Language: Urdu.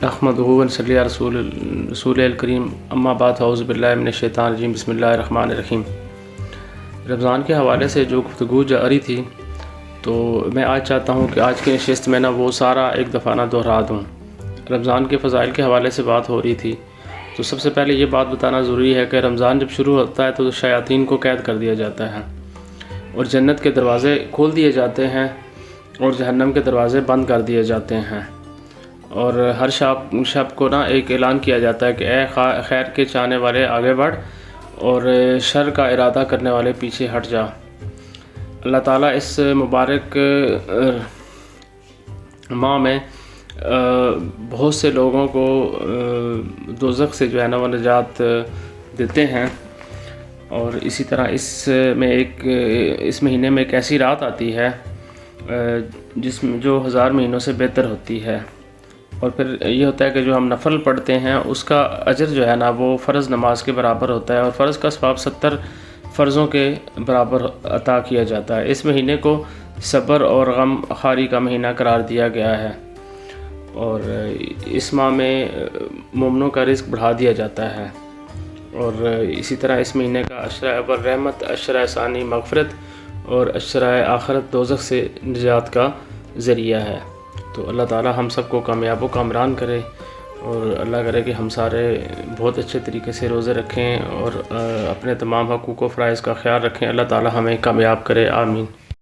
نحمدہ و نصلی علی رسول الکریم اما بعد اعوذ باللہ من الشیطان الرجیم بسم اللہ الرحمن الرحیم۔ رمضان کے حوالے سے جو گفتگو جاری تھی تو میں آج چاہتا ہوں کہ آج کی نشست میں وہ سارا ایک دفعہ دہرا دوں۔ رمضان کے فضائل کے حوالے سے بات ہو رہی تھی تو سب سے پہلے یہ بات بتانا ضروری ہے کہ رمضان جب شروع ہوتا ہے تو شیاطین کو قید کر دیا جاتا ہے اور جنت کے دروازے کھول دیے جاتے ہیں اور جہنم کے دروازے بند کر دیے جاتے ہیں، اور ہر شب کو ایک اعلان کیا جاتا ہے کہ اے خیر کے چاہنے والے آگے بڑھ اور شر کا ارادہ کرنے والے پیچھے ہٹ جا۔ اللہ تعالیٰ اس مبارک ماہ میں بہت سے لوگوں کو دوزخ سے وہ نجات دیتے ہیں، اور اسی طرح اس مہینے میں ایک ایسی رات آتی ہے جو 1000 مہینوں سے بہتر ہوتی ہے، اور پھر یہ ہوتا ہے کہ جو ہم نفل پڑھتے ہیں اس کا اجر وہ فرض نماز کے برابر ہوتا ہے، اور فرض کا ثواب 70 فرضوں کے برابر عطا کیا جاتا ہے۔ اس مہینے کو صبر اور غم خواری کا مہینہ قرار دیا گیا ہے، اور اس ماہ میں مومنوں کا رزق بڑھا دیا جاتا ہے، اور اسی طرح اس مہینے کا عشرہ اول رحمت، عشرہ ثانی مغفرت اور عشرہ آخرت دوزخ سے نجات کا ذریعہ ہے۔ تو اللہ تعالی ہم سب کو کامیاب و کامران کرے، اور اللہ کرے کہ ہم سارے بہت اچھے طریقے سے روزے رکھیں اور اپنے تمام حقوق و فرائض کا خیال رکھیں۔ اللہ تعالی ہمیں کامیاب کرے، آمین۔